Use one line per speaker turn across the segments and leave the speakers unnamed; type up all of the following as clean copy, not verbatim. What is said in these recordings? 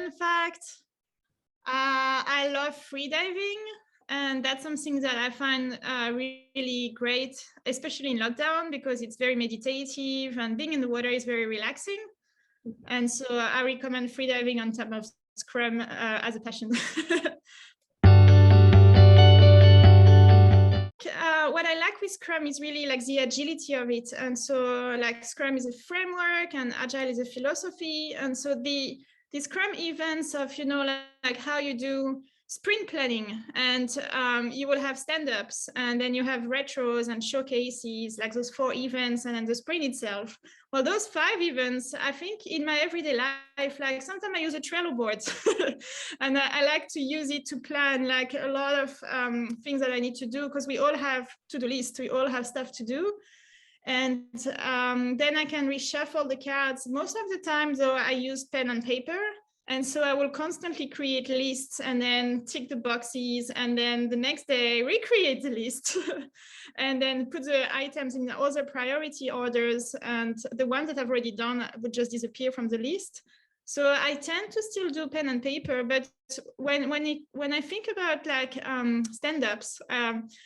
fun fact, I love freediving, and that's something that I find really great, especially in lockdown, because it's very meditative and being in the water is very relaxing. And so I recommend freediving on top of Scrum as a passion. What I like with Scrum is really like the agility of it. And so like Scrum is a framework and Agile is a philosophy. And so the Scrum events of, you know, like how you do sprint planning, and you will have stand-ups, and then you have retros and showcases, like those 4 events, and then the sprint itself. Well, those 5 events, I think in my everyday life, like sometimes I use a Trello board and I like to use it to plan like a lot of things that I need to do, because we all have to-do lists, we all have stuff to do. And then I can reshuffle the cards. Most of the time, though, I use pen and paper. And so I will constantly create lists and then tick the boxes. And then the next day, recreate the list and then put the items in other priority orders. And the ones that I've already done would just disappear from the list. So I tend to still do pen and paper, but when I think about like stand-ups,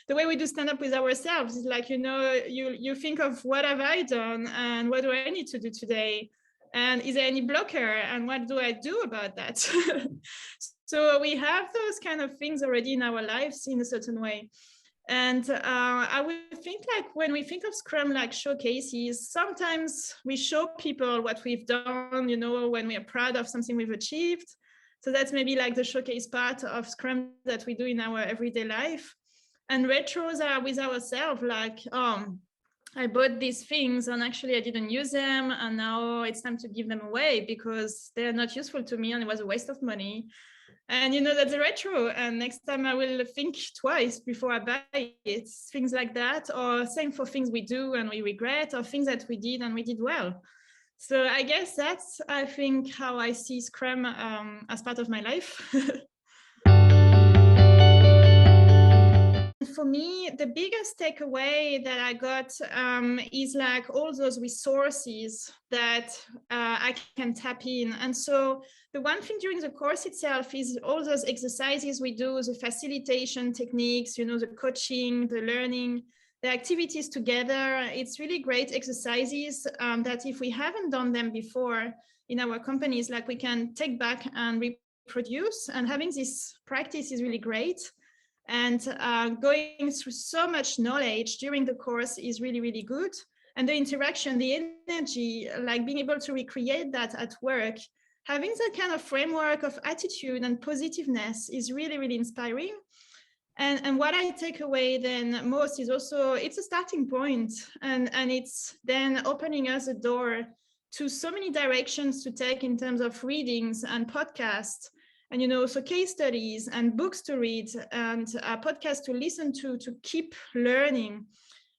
the way we do stand-up with ourselves is like, you know, you think of what have I done and what do I need to do today? And is there any blocker? And what do I do about that? So we have those kind of things already in our lives in a certain way. And I would think like when we think of Scrum like showcases, sometimes we show people what we've done, you know, when we are proud of something we've achieved. So that's maybe like the showcase part of Scrum that we do in our everyday life. And retros are with ourselves, like, I bought these things and actually I didn't use them, and now it's time to give them away because they're not useful to me and it was a waste of money. And you know, that's a retro, and next time I will think twice before I buy it. Things like that, or same for things we do and we regret, or things that we did and we did well. So I guess that's, I think, how I see Scrum as part of my life. For me, the biggest takeaway that I got is like all those resources that I can tap in. And so the one thing during the course itself is all those exercises we do, the facilitation techniques, you know, the coaching, the learning, the activities together. It's really great exercises that if we haven't done them before in our companies, like we can take back and reproduce. And having this practice is really great. And going through so much knowledge during the course is really, really good. And the interaction, the energy, like being able to recreate that at work, having that kind of framework of attitude and positiveness is really, really inspiring. And what I take away then most is also, it's a starting point, and it's then opening us a door to so many directions to take in terms of readings and podcasts. And, you know, so case studies and books to read and podcasts to listen to keep learning.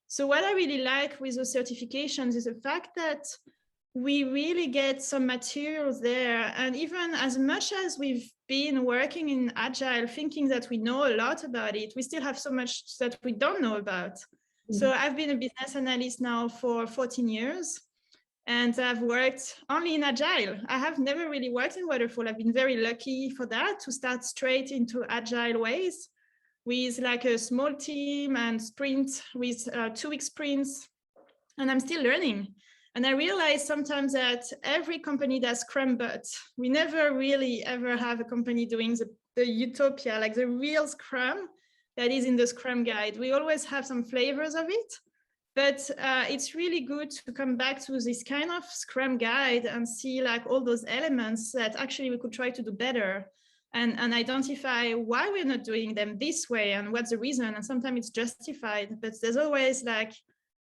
So what I really like with those certifications is the fact that we really get some materials there. And even as much as we've been working in Agile, thinking that we know a lot about it, we still have so much that we don't know about. Mm-hmm. So I've been a business analyst now for 14 years. And I've worked only in Agile. I have never really worked in Waterfall. I've been very lucky for that, to start straight into Agile ways with like a small team and sprint with 2-week sprints. And I'm still learning. And I realize sometimes that every company does Scrum, but we never really ever have a company doing the utopia, like the real Scrum that is in the Scrum guide. We always have some flavors of it. But it's really good to come back to this kind of Scrum guide and see like all those elements that actually we could try to do better, and identify why we're not doing them this way and what's the reason. And sometimes it's justified, but there's always like,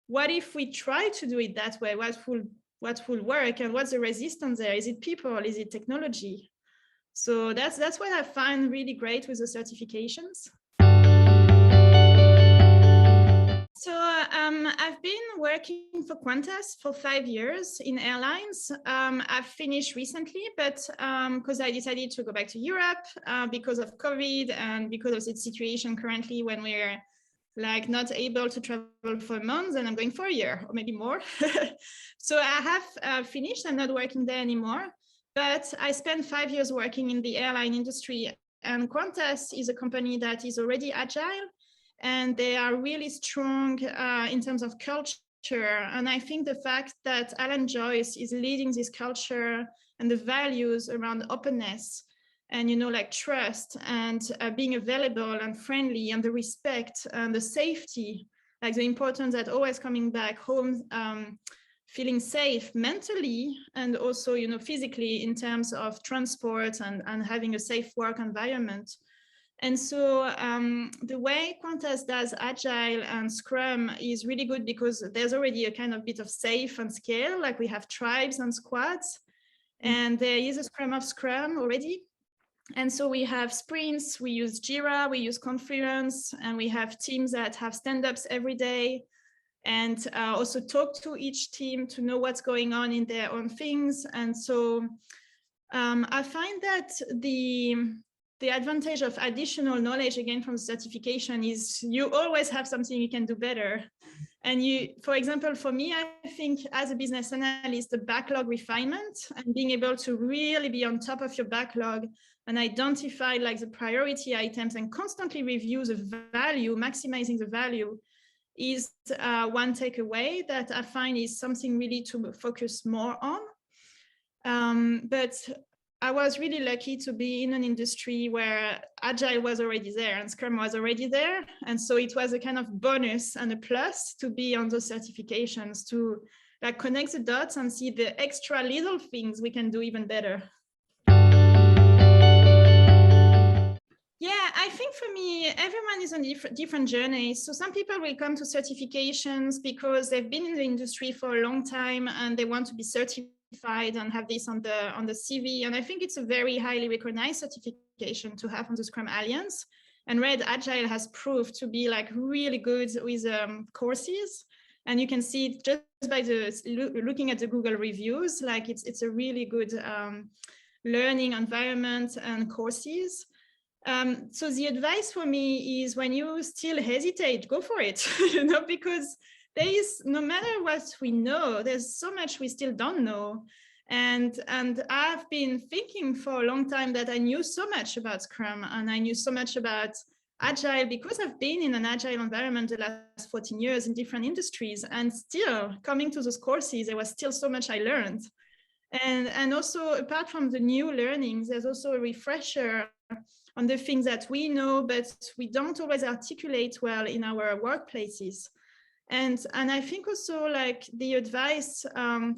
what if we try to do it that way? What will work, and what's the resistance there? Is it people? Is it technology? So that's what I find really great with the certifications. So I've been working for Qantas for 5 years in airlines. I've finished recently, but because I decided to go back to Europe because of COVID and because of the situation currently when we're like not able to travel for months, and I'm going for a year or maybe more. So I have finished. I'm not working there anymore. But I spent 5 years working in the airline industry, and Qantas is a company that is already agile, and they are really strong in terms of culture. And I think the fact that Alan Joyce is leading this culture and the values around openness and, you know, like trust and being available and friendly and the respect and the safety, like the importance that always coming back home, feeling safe mentally and also, you know, physically in terms of transport and having a safe work environment. And so the way Qantas does Agile and Scrum is really good because there's already a kind of bit of safe and scale, like we have tribes and squads, and there is a Scrum of Scrum already. And so we have sprints, we use Jira, we use Confluence, and we have teams that have stand-ups every day and also talk to each team to know what's going on in their own things. And so I find that the advantage of additional knowledge, again, from the certification is you always have something you can do better. And you, for example, for me, I think as a business analyst, the backlog refinement and being able to really be on top of your backlog and identify like the priority items and constantly review the value, maximizing the value is one takeaway that I find is something really to focus more on. But I was really lucky to be in an industry where Agile was already there and Scrum was already there. And so it was a kind of bonus and a plus to be on those certifications, to like connect the dots and see the extra little things we can do even better. Yeah, I think for me, everyone is on different journeys. So some people will come to certifications because they've been in the industry for a long time and they want to be certified and have this on the CV. And I think it's a very highly recognized certification to have on the Scrum Alliance. And Red Agile has proved to be like really good with courses. And you can see it just by looking at the Google reviews, like it's a really good learning environment and courses. So the advice for me is when you still hesitate, go for it, you know, because there is, no matter what we know, there's so much we still don't know. And I've been thinking for a long time that I knew so much about Scrum and I knew so much about Agile because I've been in an Agile environment the last 14 years in different industries, and still coming to those courses, there was still so much I learned. And also, apart from the new learnings, there's also a refresher on the things that we know, but we don't always articulate well in our workplaces. And I think also like the advice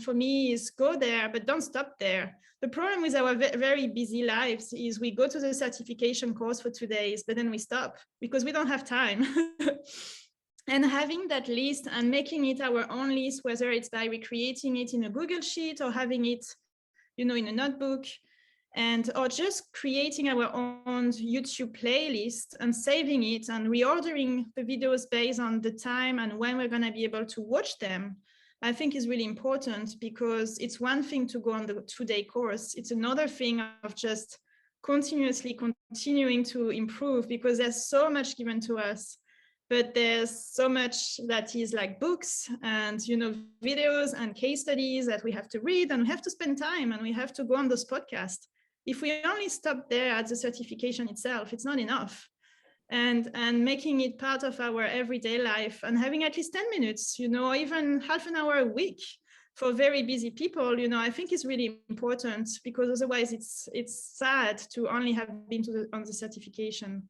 for me is go there, but don't stop there. The problem with our very busy lives is we go to the certification course for 2 days, but then we stop because we don't have time. And having that list and making it our own list, whether it's by recreating it in a Google Sheet or having it, you know, in a notebook, and or just creating our own YouTube playlist and saving it and reordering the videos based on the time and when we're going to be able to watch them, I think is really important, because it's one thing to go on the 2-day course. It's another thing of just continuously continuing to improve, because there's so much given to us, but there's so much that is like books and, you know, videos and case studies that we have to read, and we have to spend time, and we have to go on those podcasts. If we only stop there at the certification itself, it's not enough. And making it part of our everyday life and having at least 10 minutes, you know, even half an hour a week for very busy people, you know, I think is really important, because otherwise it's sad to only have been on the certification.